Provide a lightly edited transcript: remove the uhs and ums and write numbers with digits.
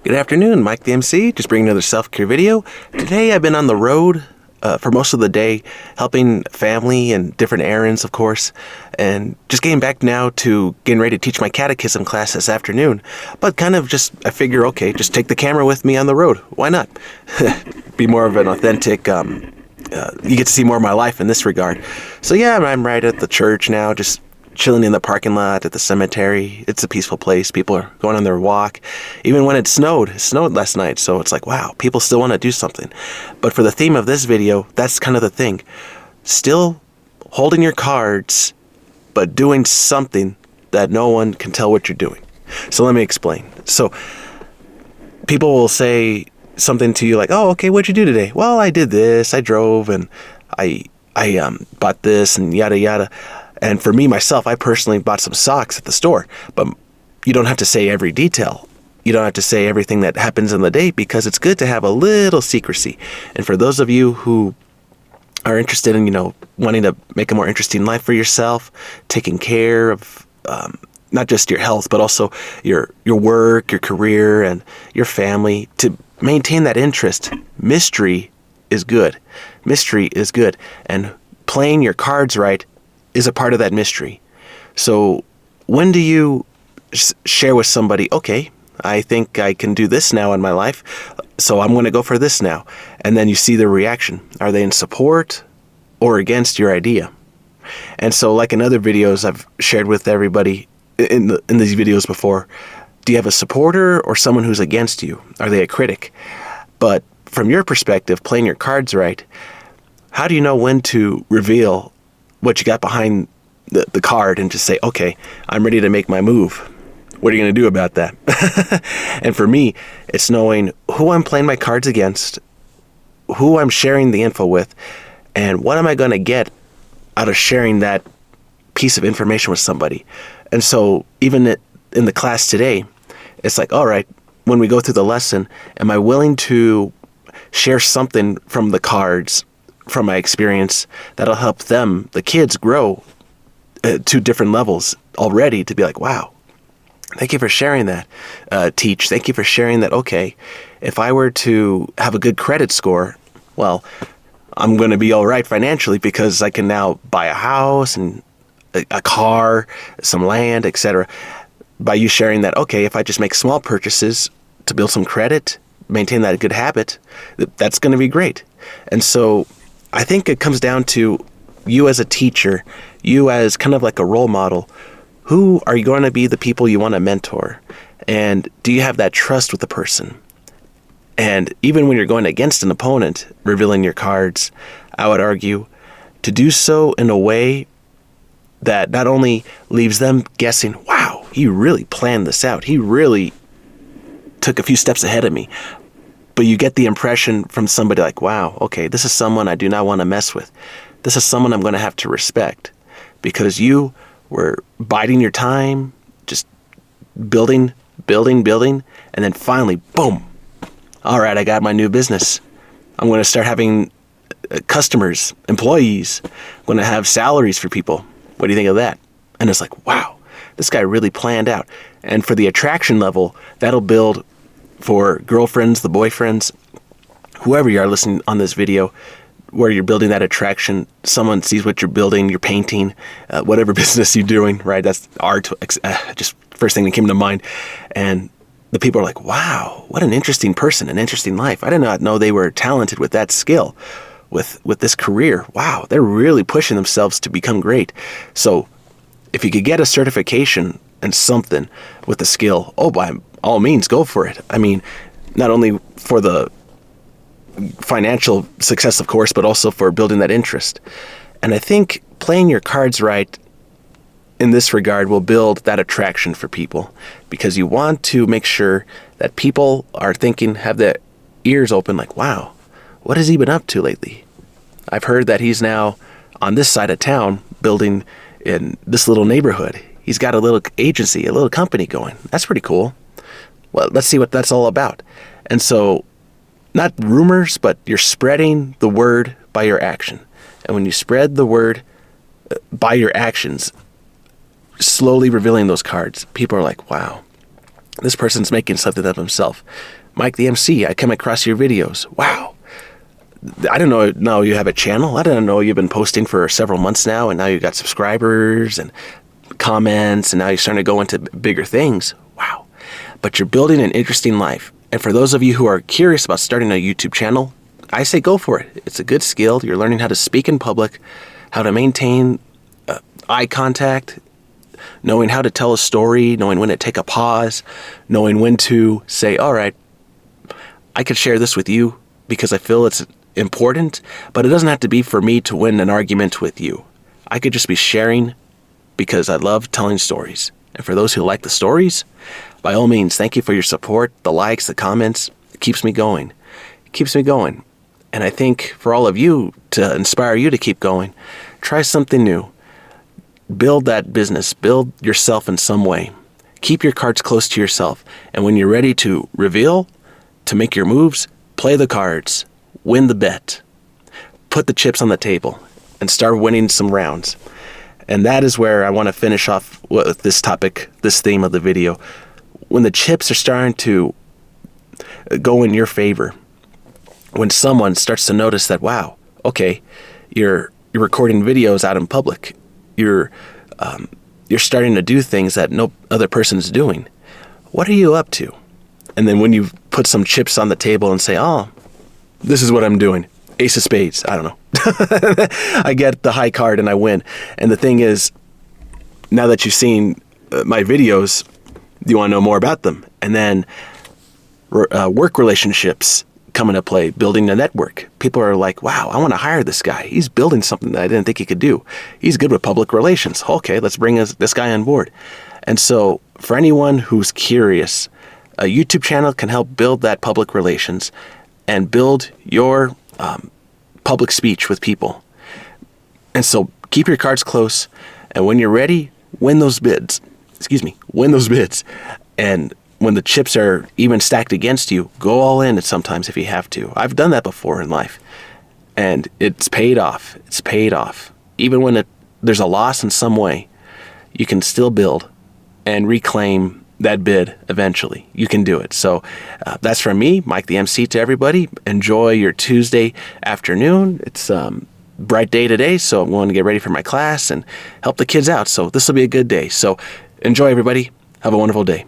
Good afternoon, Mike the MC, just bringing another self-care video. Today I've been on the road for most of the day, helping family and different errands, of course, and just getting back now to getting ready to teach my catechism class this afternoon. But I figure, okay, just take the camera with me on the road. Why not? Be more of an authentic, you get to see more of my life in this regard. So yeah, I'm right at the church now, just chilling in the parking lot at the cemetery. It's a peaceful place. People are going on their walk. Even when it snowed last night. So it's like, wow, people still want to do something. But for the theme of this video, that's kind of the thing. Still holding your cards, but doing something that no one can tell what you're doing. So let me explain. So people will say something to you like, oh, okay, what'd you do today? Well, I did this. I drove and I bought this and yada, yada. And for me, myself, I personally bought some socks at the store, but you don't have to say every detail. You don't have to say everything that happens in the day because it's good to have a little secrecy. And for those of you who are interested in, wanting to make a more interesting life for yourself, taking care of not just your health, but also your work, your career, and your family, to maintain that interest, mystery is good. Mystery is good. And playing your cards right is a part of that mystery. So when do you share with somebody, okay, I think I can do this now in my life, so I'm going to go for this now. And then you see their reaction. Are they in support or against your idea? And so like in other videos I've shared with everybody in these videos before, do you have a supporter or someone who's against you? Are they a critic? But from your perspective, playing your cards right, how do you know when to reveal what you got behind the card and just say, okay, I'm ready to make my move. What are you going to do about that? And for me, it's knowing who I'm playing my cards against, who I'm sharing the info with, and what am I going to get out of sharing that piece of information with somebody. And so even in the class today, it's like, all right, when we go through the lesson, am I willing to share something from the cards, from my experience, that'll help them, the kids, grow to different levels already, to be like, wow, thank you for sharing that, Teach. Thank you for sharing that, okay, if I were to have a good credit score, well, I'm going to be all right financially because I can now buy a house and a car, some land, etc. By you sharing that, okay, if I just make small purchases to build some credit, maintain that good habit, that's going to be great. And so I think it comes down to you as a teacher, you as kind of like a role model. Who are you going to be the people you want to mentor? And do you have that trust with the person? And even when you're going against an opponent, revealing your cards, I would argue to do so in a way that not only leaves them guessing, wow, he really planned this out. He really took a few steps ahead of me. But you get the impression from somebody like, wow, okay, this is someone I do not want to mess with. This is someone I'm going to have to respect because you were biding your time, just building, and then finally, boom. All right, I got my new business. I'm going to start having customers, employees. I'm going to have salaries for people. What do you think of that? And it's like, wow, this guy really planned out. And for the attraction level, that'll build for girlfriends, the boyfriends, whoever you are listening on this video, where you're building that attraction, someone sees what you're building, you're painting, whatever business you're doing, right? That's art, just first thing that came to mind. And the people are like, wow, what an interesting person, an interesting life. I did not know they were talented with that skill, with this career. Wow, they're really pushing themselves to become great. So if you could get a certification and something with the skill, oh, by all means, go for it. I mean, not only for the financial success, of course, but also for building that interest. And I think playing your cards right in this regard will build that attraction for people because you want to make sure that people are thinking, have their ears open like, wow, what has he been up to lately? I've heard that he's now on this side of town building in this little neighborhood. He's got a little agency, a little company going. That's pretty cool. Well, let's see what that's all about. And so not rumors, but you're spreading the word by your action. And when you spread the word by your actions, slowly revealing those cards, people are like, wow, This person's making something of himself. Mike the MC, I come across your videos. Wow. I didn't know you have a channel. I didn't know you've been posting for several months now, and now you've got subscribers and comments, and now you're starting to go into bigger things. Wow. But you're building an interesting life. And for those of you who are curious about starting a YouTube channel, I say go for it. It's a good skill. You're learning how to speak in public, how to maintain eye contact, knowing how to tell a story, knowing when to take a pause, knowing when to say, all right, I could share this with you because I feel it's important, but it doesn't have to be for me to win an argument with you. I could just be sharing because I love telling stories. And for those who like the stories, by all means, thank you for your support, the likes, the comments. It keeps me going. It keeps me going. And I think for all of you, to inspire you to keep going, try something new. Build that business. Build yourself in some way. Keep your cards close to yourself. And when you're ready to reveal, to make your moves, play the cards. Win the bet. Put the chips on the table and start winning some rounds. And that is where I want to finish off with this topic, this theme of the video. When the chips are starting to go in your favor, when someone starts to notice that, wow, okay, you're recording videos out in public, you're starting to do things that no other person's doing. What are you up to? And then when you put some chips on the table and say, oh, this is what I'm doing. Ace of spades. I don't know. I get the high card and I win. And the thing is, now that you've seen my videos, you want to know more about them. And then work relationships come into play, building a network. People are like, wow, I want to hire this guy. He's building something that I didn't think he could do. He's good with public relations. Okay, let's bring this guy on board. And so for anyone who's curious, a YouTube channel can help build that public relations and build your public speech with people. And so keep your cards close, and when you're ready, win those bids. Win those bids. And when the chips are even stacked against you, go all in sometimes if you have to. I've done that before in life, and it's paid off. It's paid off. Even when there's a loss in some way, you can still build and reclaim that bid eventually. You can do it. So that's from me, Mike the MC, to everybody. Enjoy your Tuesday afternoon. It's bright day today, so I'm going to get ready for my class and help the kids out. So this will be a good day. So enjoy, everybody. Have a wonderful day.